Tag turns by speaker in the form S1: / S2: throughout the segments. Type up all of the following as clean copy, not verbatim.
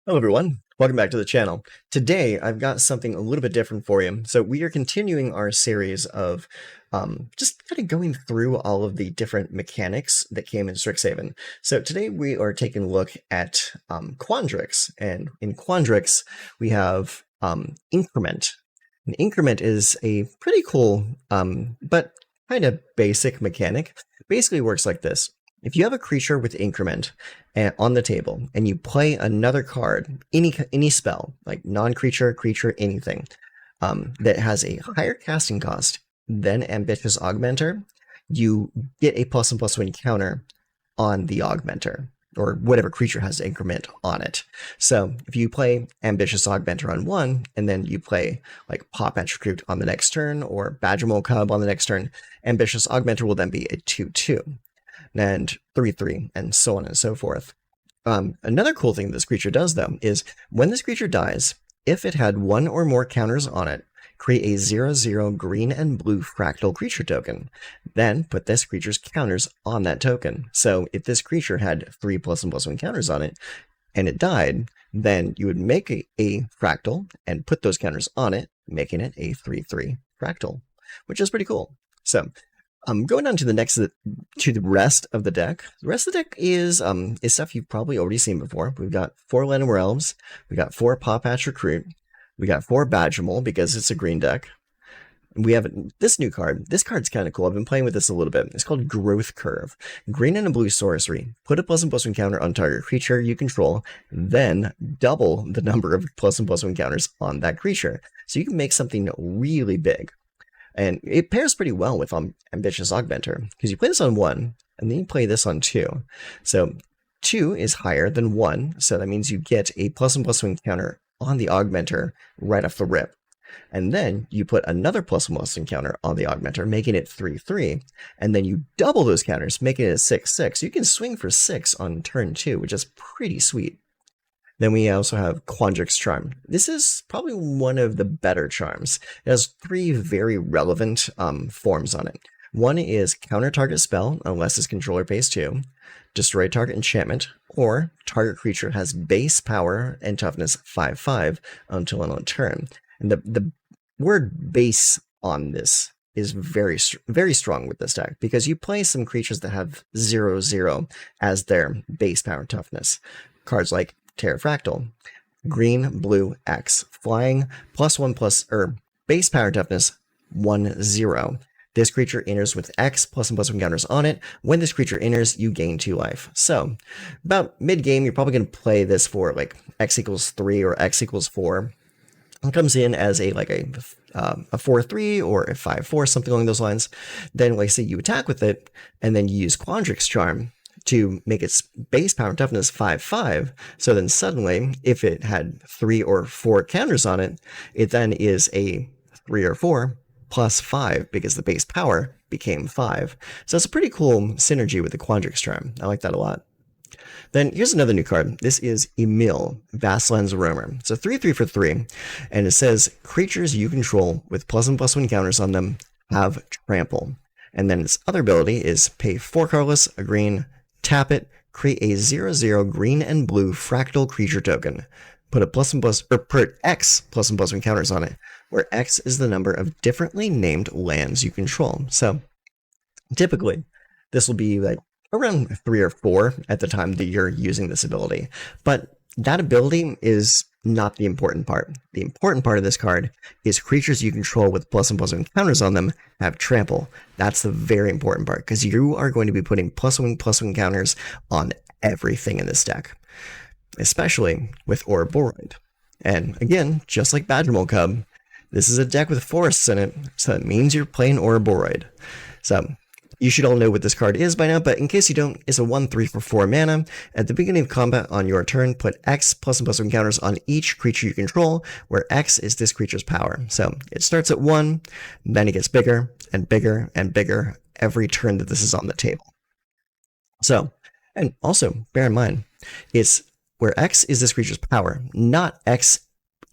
S1: Hello everyone, welcome back to the channel. Today I've got something a little bit different for you. So we are continuing our series of just kind of going through all of the different mechanics that came in Strixhaven. So today we are taking a look at Quandrix, and in Quandrix we have Increment. An Increment is a pretty cool but kind of basic mechanic. It basically works like this. If you have a creature with Increment on the table, and you play another card, any spell, like non-creature, creature, anything, that has a higher casting cost than Ambitious Augmenter, you get a +1/+1 counter on the Augmenter, or whatever creature has Increment on it. So if you play Ambitious Augmenter on one, and then you play like Pawpatch Recruit on the next turn, or Badgermole Cub on the next turn, Ambitious Augmenter will then be a 2/2. And 3/3, and so on and so forth. Another cool thing this creature does, though, is when this creature dies, if it had one or more counters on it, create a 0/0 green and blue fractal creature token. Then put this creature's counters on that token. So if this creature had 3 +1/+1 counters on it, and it died, then you would make a fractal and put those counters on it, making it a 3/3 fractal, which is pretty cool. So going on to the rest of the deck. The rest of the deck is stuff you've probably already seen before. We've got 4 Llanowar Elves, we got 4 Pawpatch Recruit, we got 4 Badgermole because it's a green deck. We have this new card. This card's kind of cool. I've been playing with this a little bit. It's called Growth Curve. Green and a blue sorcery. Put a +1/+1 counter on target creature you control, then double the number of +1/+1 counters on that creature. So you can make something really big. And it pairs pretty well with Ambitious Augmenter, because you play this on 1, and then you play this on 2. So 2 is higher than 1, so that means you get a +1/+1 counter on the Augmenter right off the rip. And then you put another +1/+1 counter on the Augmenter, making it 3/3, and then you double those counters, making it a 6/6. So you can swing for 6 on turn 2, which is pretty sweet. Then we also have Quandrix Charm. This is probably one of the better charms. It has 3 very relevant forms on it. One is counter target spell, unless its controller pays 2, destroy target enchantment, or target creature has base power and toughness 5/5 until end of turn. And the word base on this is very strong with this deck, because you play some creatures that have 0/0 as their base power and toughness. Cards like Pterafractyl, green, blue, X, flying, +1/+, base power toughness 1/0. This creature enters with X +1/+1 counters on it. When this creature enters, you gain 2 life. So, about mid game, you're probably going to play this for like X = 3 or X = 4. It comes in as a 4/3 or a 5/4, something along those lines. Then, like I say, you attack with it, and then you use Quandrix Charm to make its base power and toughness 5/5. So then suddenly, if it had 3 or 4 counters on it, it then is a 3 or 4 +5, because the base power became 5. So it's a pretty cool synergy with the Quandrix Charm. I like that a lot. Then here's another new card. This is Emil, Vastlands roamer. It's a 3/3 for 3, and it says creatures you control with +1/+1 counters on them have trample. And then its other ability is pay 4 colorless, a green, tap it, create a 0/0 green and blue fractal creature token. Put a put X +1/+1 counters on it, where X is the number of differently named lands you control. So typically, this will be like around 3 or 4 at the time that you're using this ability. But that ability is not the important part. The important part of this card is creatures you control with +1/+1 counters on them have trample. That's the very important part, because you are going to be putting +1/+1 counters on everything in this deck, especially with Ouroboroid. And again, just like Badgermole Cub, this is a deck with forests in it, so it means you're playing Ouroboroid. So you should all know what this card is by now, but in case you don't, it's a 1/3 for 4 mana. At the beginning of combat on your turn, put X +1/+1 counters on each creature you control, where X is this creature's power. So it starts at 1, then it gets bigger and bigger and bigger every turn that this is on the table. So, and also bear in mind, it's where X is this creature's power, not X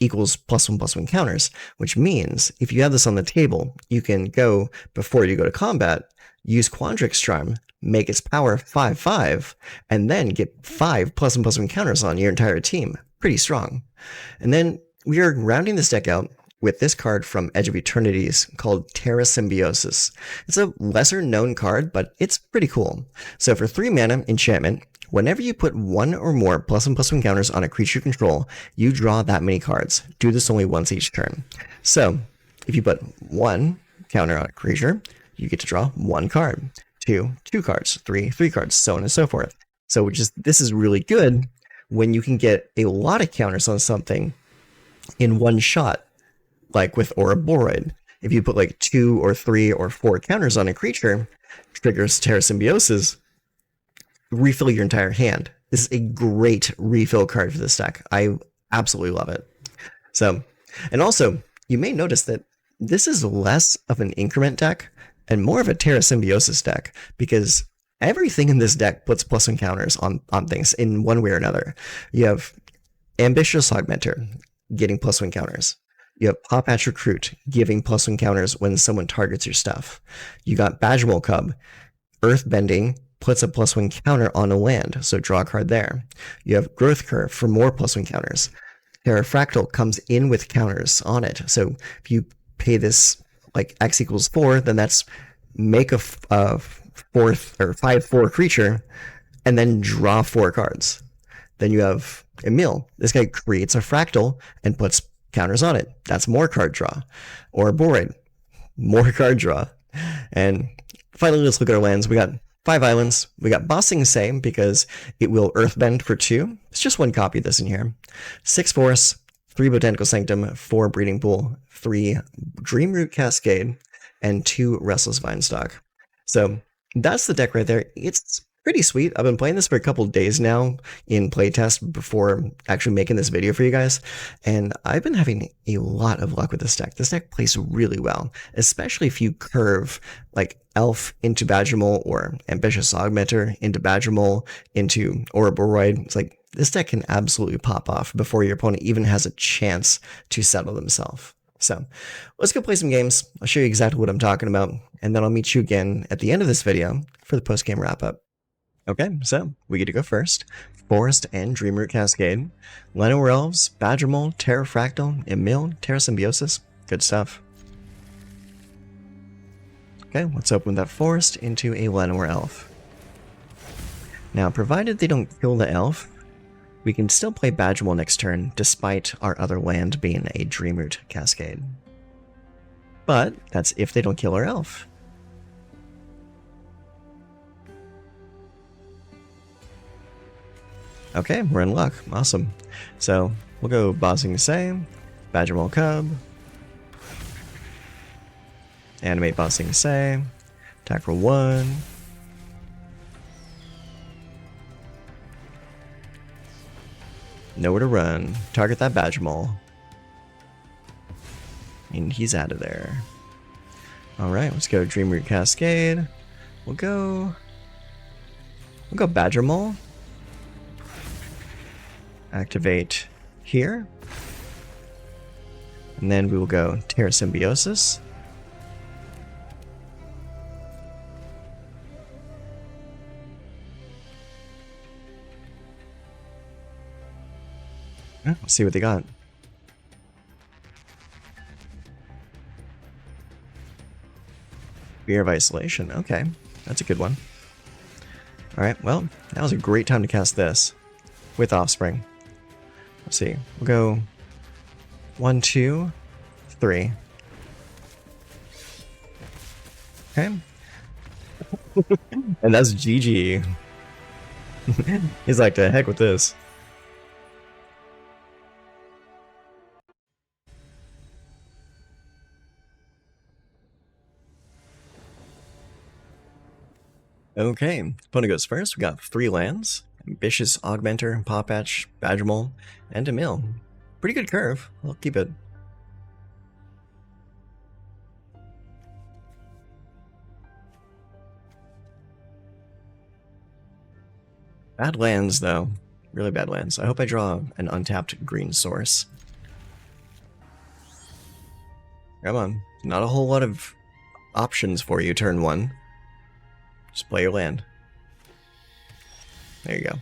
S1: equals +1/+1 counters, which means if you have this on the table, you can go, before you go to combat, use Quandrix Charm, make its power 5/5, and then get 5 +1/+1 counters on your entire team. pretty strong. And then we are rounding this deck out with this card from Edge of Eternities called Terrasymbiosis. It's a lesser known card, but it's pretty cool. So for 3 mana enchantment, whenever you put 1 or more +1/+1 counters on a creature you control, you draw that many cards. Do this only once each turn. So if you put 1 counter on a creature, you get to draw 1 card. 2 cards, 3 cards, so on and so forth. So this is really good when you can get a lot of counters on something in one shot. Like with Ouroboroid, if you put like 2 or 3 or 4 counters on a creature, triggers Terrasymbiosis, refill your entire hand. This is a great refill card for this deck. I absolutely love it. So, and also, you may notice that this is less of an increment deck and more of a Terrasymbiosis deck, because everything in this deck puts +1 counters on things in one way or another. You have Ambitious Augmenter getting +1 counters. You have Pawpatch Recruit giving +1 counters when someone targets your stuff. You got Badgermole Cub, Earthbending puts a +1 counter on a land, so draw a card there. You have Growth Curve for more +1 counters. Pterafractyl comes in with counters on it, so if you pay this like X = 4, then that's make a 4th or 5/4 creature, and then draw 4 cards. Then you have Emil. This guy creates a fractal and puts counters on it. That's more card draw. Ouroboroid, more card draw. And finally, let's look at our lands. We got 5 islands. We got Bossing Say, because it will Earthbend for 2. It's just 1 copy of this in here. 6 forests, 3 Botanical Sanctum, 4 Breeding Pool, 3 Dreamroot Cascade, and 2 Restless Vinestalk. So that's the deck right there. It's pretty sweet. I've been playing this for a couple days now in playtest before actually making this video for you guys, and I've been having a lot of luck with this deck. This deck plays really well, especially if you curve like Elf into Badgermole or Ambitious Augmenter into Badgermole into Ouroboroid. It's like this deck can absolutely pop off before your opponent even has a chance to settle themselves. So let's go play some games. I'll show you exactly what I'm talking about, and then I'll meet you again at the end of this video for the post-game wrap-up. Okay, so we get to go first. Forest and Dreamroot Cascade. Llanowar Elves, Badgermole, Pterafractyl, Emil, Terrasymbiosis. Good stuff. Okay, let's open that forest into a Llanowar Elf. Now, provided they don't kill the elf, we can still play Badgermole next turn, despite our other land being a Dreamroot Cascade. But that's if they don't kill our elf. Okay, we're in luck. Awesome. So we'll go Bossing Say, Badgermole Cub, animate Bossing Say, attack for 1. Nowhere to run. Target that Badgermole. And he's out of there. Alright, let's go Dreamroot Cascade. We'll go Badgermole. Activate here. And then we will go Terrasymbiosis. Let's see what they got. Fear of Isolation. Okay, that's a good one. Alright, well, that was a great time to cast this with Offspring. Let's see. We'll go 1, 2, 3. Okay. And that's GG. He's like, the heck with this. Okay, opponent goes first. We got 3 lands. Ambitious Augmenter, Pawpatch, Badgermole, and Emil. Pretty good curve. I'll keep it. Bad lands, though. Really bad lands. I hope I draw an untapped green source. Come on. Not a whole lot of options for you, turn 1. Just play your land. There you go.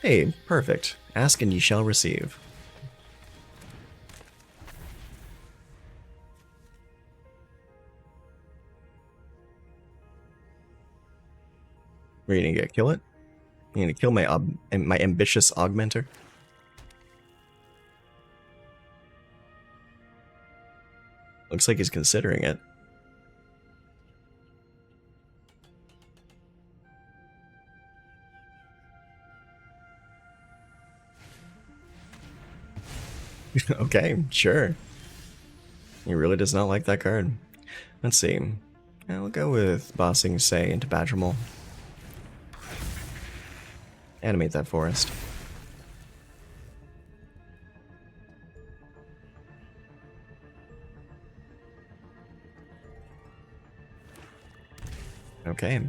S1: Hey, perfect. Ask and ye shall receive. We're gonna get kill it. I'm gonna kill my my Ambitious Augmenter. Looks like he's considering it. Okay, sure. He really does not like that card. Let's see. Yeah, we'll go with Bossing Say into Badgermole. Animate that forest. Okay.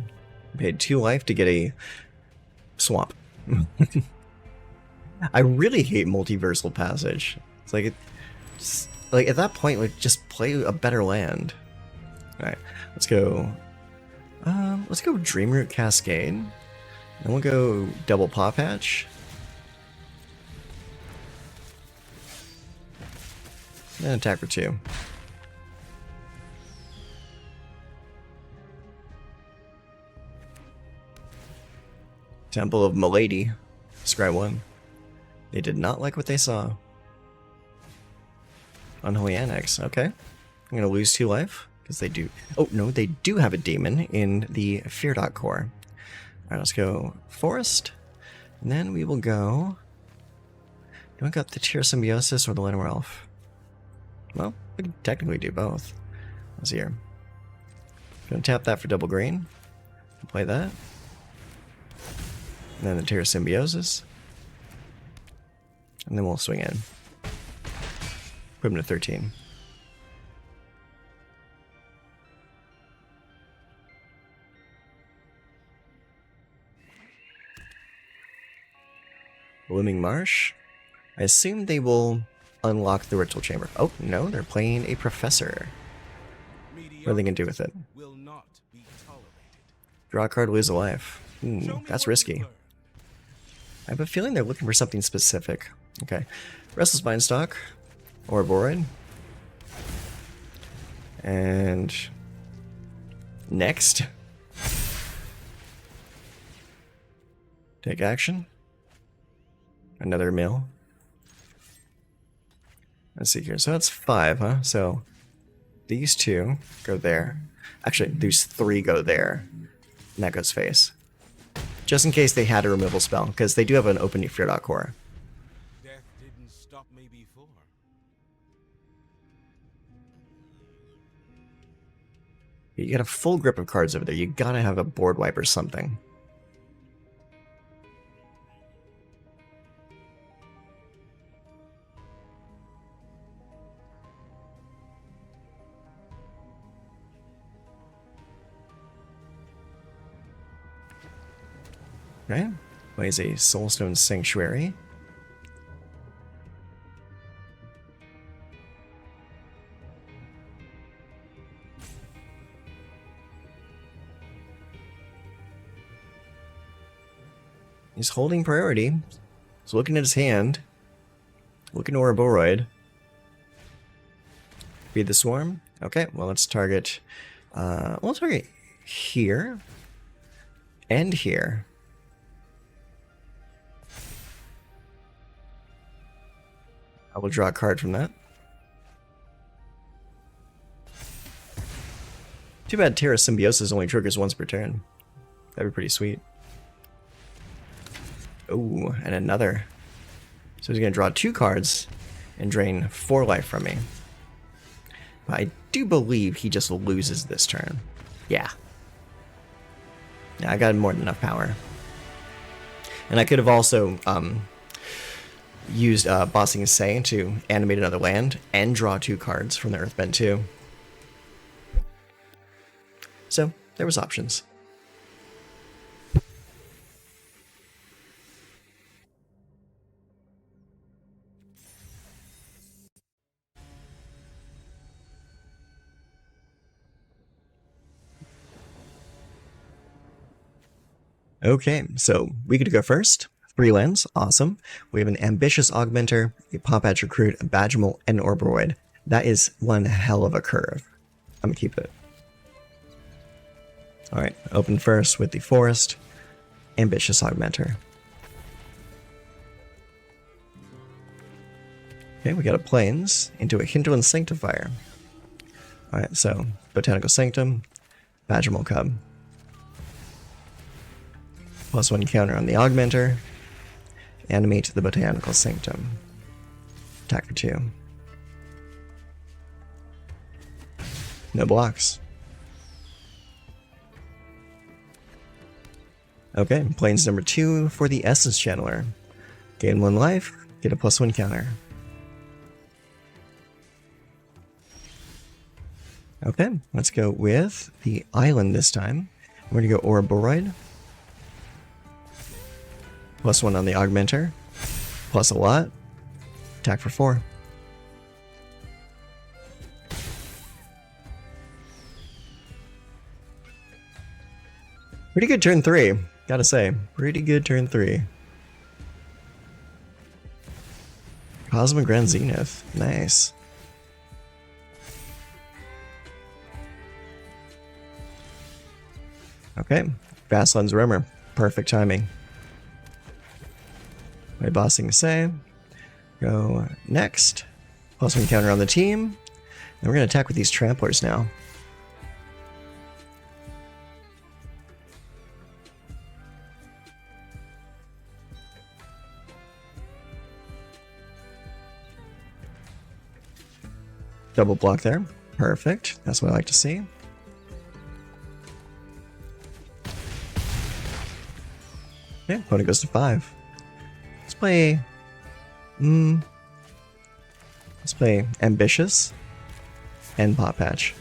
S1: Paid 2 life to get a swamp. I really hate Multiversal Passage. It's like, like at that point, like just play a better land. All right, let's go. Let's go Dreamroot Cascade, and we'll go double Pawpatch. And attack for 2. Temple of Milady, Scry 1. They did not like what they saw. Unholy Annex, okay. I'm gonna lose 2 life, because they do... Oh, no, they do have a demon in the Fear Dot core. Alright, let's go Forest, and then we will go... Do I got the Terrasymbiosis or the Llanowar Elf? Well, we can technically do both. Let's see here. Gonna tap that for double green. Play that. And then the Terrasymbiosis. And then we'll swing in. Put him to 13. Blooming Marsh. I assume they will unlock the Ritual Chamber. Oh, no, they're playing a Professor. What are they going to do with it? Draw a card, lose a life. That's risky. I have a feeling they're looking for something specific. Okay. Restless Vinestalk. Ouroboroid. And... next. Take action. Another Emil. Let's see here. So that's 5, huh? So these 2 go there. Actually, these 3 go there. And that goes face. Just in case they had a removal spell, because they do have an open Fear Dot core.
S2: Death didn't stop me before.
S1: You get a full grip of cards over there. You gotta have a board wipe or something. Okay, plays a Soulstone Sanctuary. He's holding priority. He's looking at his hand. Looking at Ouroboroid. Feed the Swarm. Okay, well let's target... we'll target here. And here. I will draw a card from that. Too bad Terrasymbiosis only triggers once per turn. That'd be pretty sweet. Oh, and another. So he's going to draw 2 cards and drain 4 life from me. But I do believe he just loses this turn. Yeah. Yeah, I got more than enough power. And I could have also... used Bossing Say to animate another land and draw 2 cards from the Earthbend too. So there was options. Okay, so we get to go first. 3 lands, awesome. We have an Ambitious Augmenter, a Pawpatch Recruit, a Badgermole, and an Ouroboroid. That is one hell of a curve. I'm gonna keep it. Alright, open first with the Forest. Ambitious Augmenter. Okay, we got a Plains into a Hinterland Sanctifier. Alright, so Botanical Sanctum, Badgermole Cub. +1 counter on the Augmenter. Animate the Botanical Sanctum. Attack for 2. No blocks. Okay, Plains number 2 for the Essence Channeler. Gain 1 life, get a +1 counter. Okay, let's go with the island this time. We're going to go Ouroboroid. +1 on the Augmenter. Plus a lot. Attack for 4. Pretty good turn 3, gotta say. Pretty good turn 3. Cosmic Grand Zenith. Nice. Okay, Vastlands Rimmer. Perfect timing. My bossing say. Go next. +1 counter on the team. And we're going to attack with these tramplers now. Double block there. Perfect. That's what I like to see. Okay, opponent goes to 5. Let's play... let's play Ambitious and Pawpatch.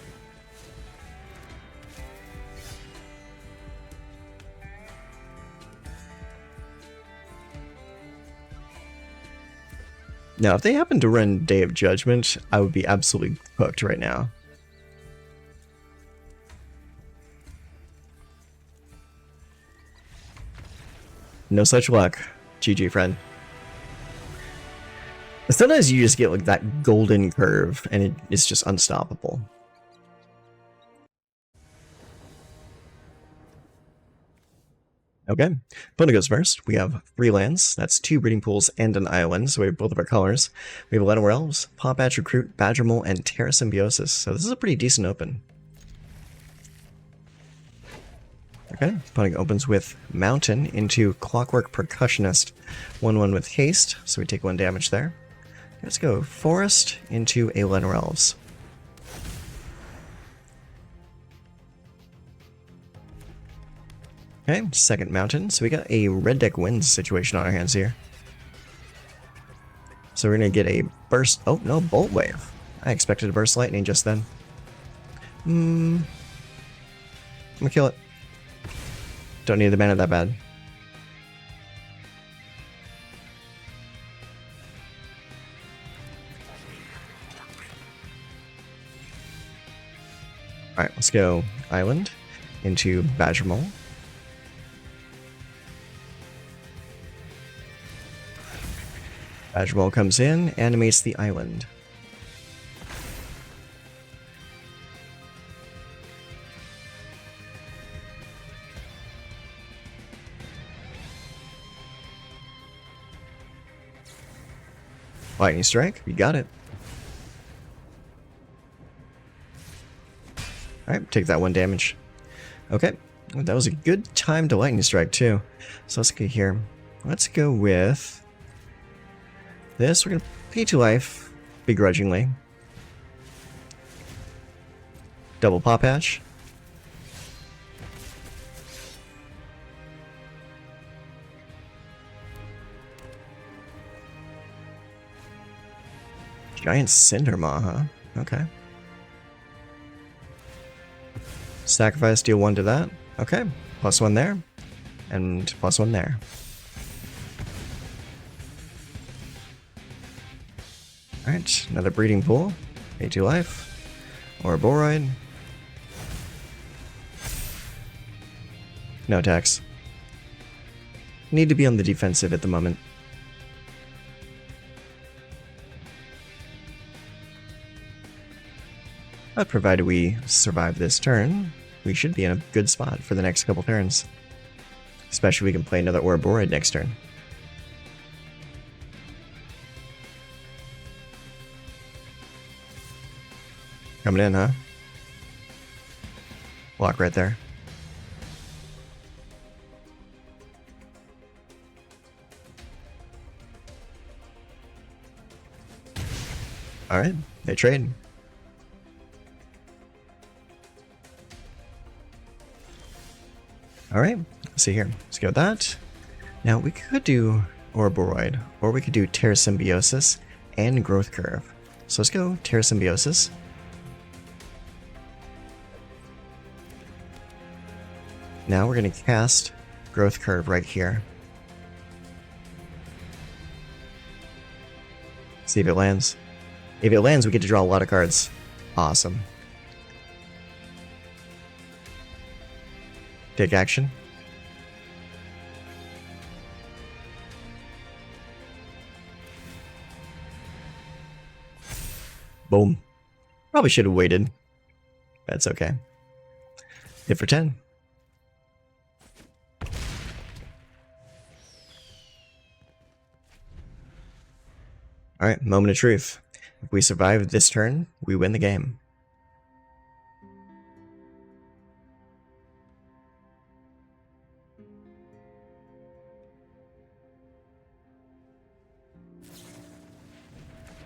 S1: Now, if they happen to run Day of Judgment, I would be absolutely cooked right now. No such luck. GG, friend. Sometimes you just get like that golden curve and it's just unstoppable. Okay, opponent goes first. We have 3 lands. That's 2 breeding pools and an island, so we have both of our colors. We have Llanowar Elves, Pawpatch Recruit, Badgermole, and Terrasymbiosis. So this is a pretty decent open. Okay, opponent opens with Mountain into Clockwork Percussionist. 1/1 with haste, so we take 1 damage there. Let's go Forest into a Llanowar Elves. Okay, second Mountain. So we got a red deck wins situation on our hands here. So we're going to get a burst. Oh, no, Bolt Wave. I expected a burst lightning just then. I'm going to kill it. Don't need the mana that bad. Alright, let's go Island into Badgermole. Badgermole comes in, animates the island. Lightning Strike, you got it. Alright, take that 1 damage. Okay, that was a good time to Lightning Strike too. So let's get here. Let's go with this. We're going to pay 2 life, begrudgingly. Double Pawpatch. Giant Cindermaw, huh? Okay. Sacrifice, deal 1 to that. Okay. +1 there. And +1 there. Alright, another breeding pool. Pay 2 life. Ouroboroid. No attacks. Need to be on the defensive at the moment. But provided we survive this turn, we should be in a good spot for the next couple turns. Especially if we can play another Ouroboroid next turn. Coming in, huh? Block right there. Alright, they trade. Alright, let's see here. Let's go with that. Now we could do Ouroboroid, or we could do Terrasymbiosis and Growth Curve. So let's go Terrasymbiosis. Now we're going to cast Growth Curve right here. See if it lands. If it lands, we get to draw a lot of cards. Awesome. Take action. Boom. Probably should have waited. That's okay. Hit for 10. Alright, moment of truth. If we survive this turn, we win the game.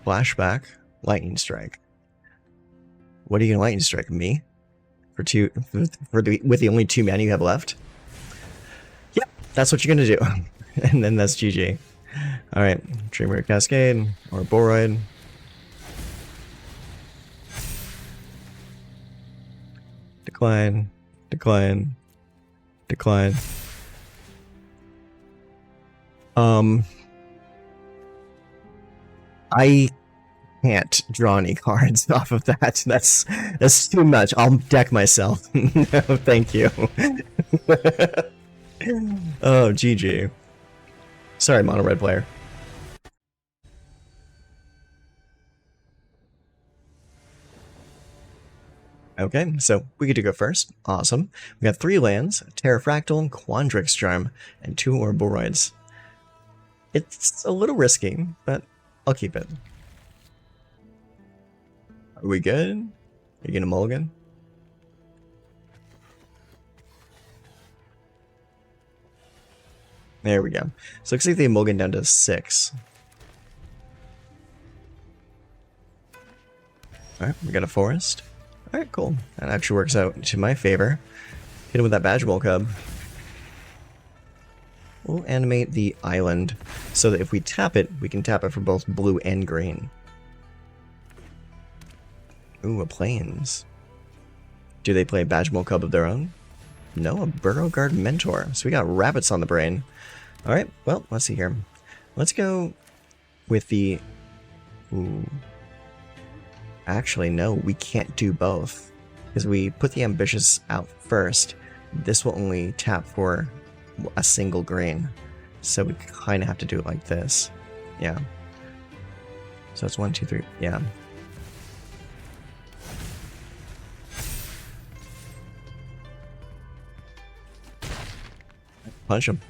S1: Flashback, Lightning Strike. What are you gonna Lightning Strike? Me? With the only 2 mana you have left? Yep, that's what you're gonna do. And then that's GG. Alright, Dreamroot Cascade, Ouroboroid. Decline, decline, decline. I can't draw any cards off of that. That's too much. I'll deck myself. No, thank you. Oh, GG. Sorry, mono red player. Okay, so we get to go first. Awesome. We got 3 lands, Pterafractyl, Quandrix Charm, and 2 Ouroboroids. It's a little risky, but I'll keep it. Are we good? Are you gonna mulligan? There we go. So it looks like they mulligan down to 6. Alright, we got a forest. Alright, cool. That actually works out to my favor. Hit him with that Badgermole Cub. We'll animate the island so that if we tap it, we can tap it for both blue and green. Ooh, a plains. Do they play a Badgermole Cub of their own? No, a Burrow Guard Mentor. So we got rabbits on the brain. Alright, well, let's see here. Let's go with the... Ooh. Actually, no, we can't do both. Because we put the Ambitious out first. This will only tap for a single green. So we kind of have to do it like this. Yeah. So it's 1, 2, 3. Yeah. Punch him.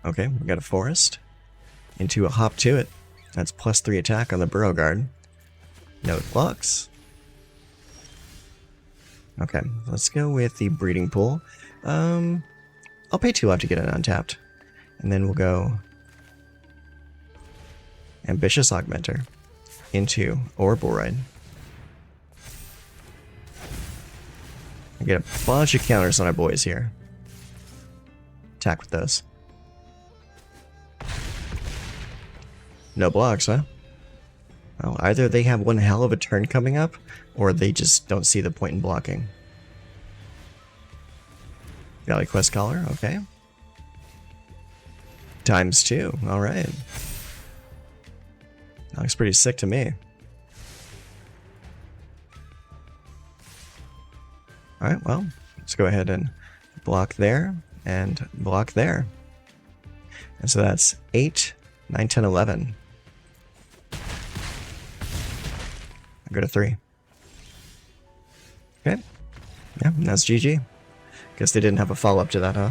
S1: Okay, we got a forest. Into a hop to it. That's +3 attack on the Burrow Guard. No, it blocks. Okay, let's go with the Breeding Pool. I'll pay 2 life to get it untapped. And then we'll go Ambitious Augmenter into Ouroboroid. I get a bunch of counters on our boys here. Attack with those. No blocks, huh? Well, either they have one hell of a turn coming up, or they just don't see the point in blocking. Valley Quest Collar, okay. ×2, alright. That looks pretty sick to me. Alright, well, let's go ahead and block there, and block there. And so that's 8, 9, 10, 11. I go to 3. Okay. Yeah, that's GG. Guess they didn't have a follow-up to that, huh?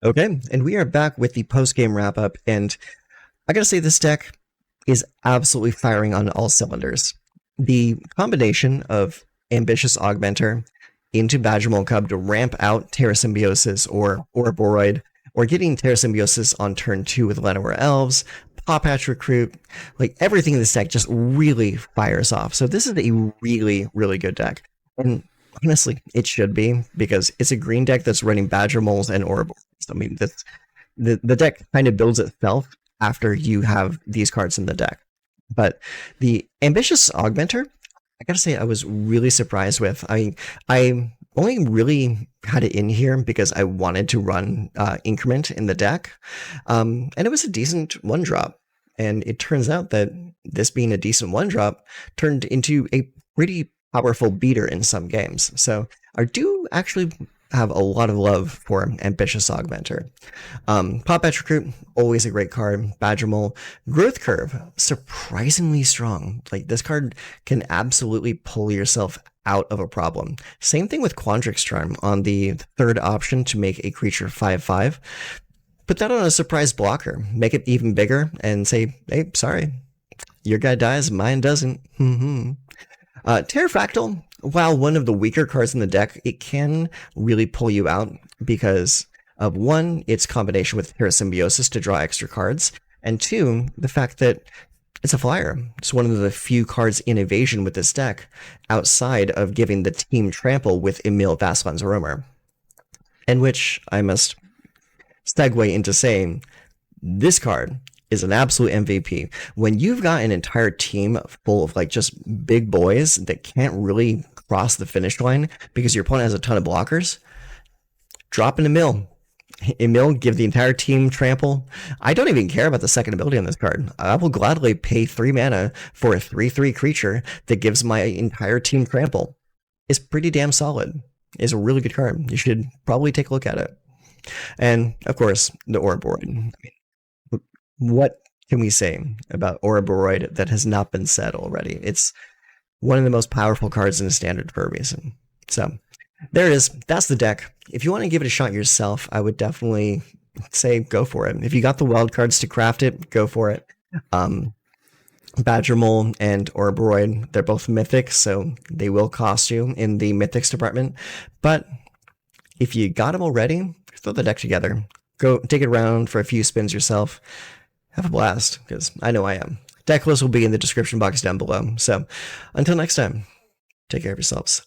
S1: Okay, and we are back with the post-game wrap-up, and I gotta say this deck is absolutely firing on all cylinders. The combination of Ambitious Augmenter into Badgermole Cub to ramp out Terrasymbiosis or Ouroboroid, or getting Terrasymbiosis on turn 2 with Llanowar Elves, Pawpatch Recruit, like everything in this deck just really fires off. So this is a really, really good deck. And honestly, it should be, because it's a green deck that's running Badgermoles and Ouroboroids. I mean, the deck kind of builds itself after you have these cards in the deck. But the Ambitious Augmenter, I gotta say, I was really surprised with. I only really had it in here because I wanted to run Increment in the deck, and it was a decent one drop. And it turns out that this being a decent one drop turned into a pretty powerful beater in some games. So I do actually have a lot of love for Ambitious Augmenter. Pawpatch Recruit, always a great card. Badgermole. Growth Curve, surprisingly strong. Like, this card can absolutely pull yourself out of a problem. Same thing with Quandrix Charm on the third option to make a creature 5/5. Put that on a surprise blocker. Make it even bigger and say, hey, sorry, your guy dies, mine doesn't. Pterafractyl, while one of the weaker cards in the deck, it can really pull you out because of, one, its combination with Terrasymbiosis to draw extra cards, and two, the fact that it's a flyer. It's one of the few cards in evasion with this deck, outside of giving the team trample with Emil, Vastlands, Roamer. And which I must segue into saying, this card is an absolute MVP. When you've got an entire team full of like just big boys that can't really cross the finish line because your opponent has a ton of blockers, drop an Emil. Emil, give the entire team trample. I don't even care about the second ability on this card. I will gladly pay 3 mana for a 3/3 creature that gives my entire team trample. It's pretty damn solid. It's a really good card. You should probably take a look at it. And of course, the Ouroboroid. I mean, what can we say about Ouroboroid that has not been said already? It's one of the most powerful cards in the standard for a reason. So there it is. That's the deck. If you want to give it a shot yourself, I would definitely say go for it. If you got the wild cards to craft it, go for it. Badgermole and Ouroboroid, they're both mythic, so they will cost you in the mythics department. But if you got them already, throw the deck together. Go take it around for a few spins yourself. Have a blast, because I know I am. Decklist will be in the description box down below. So until next time, take care of yourselves.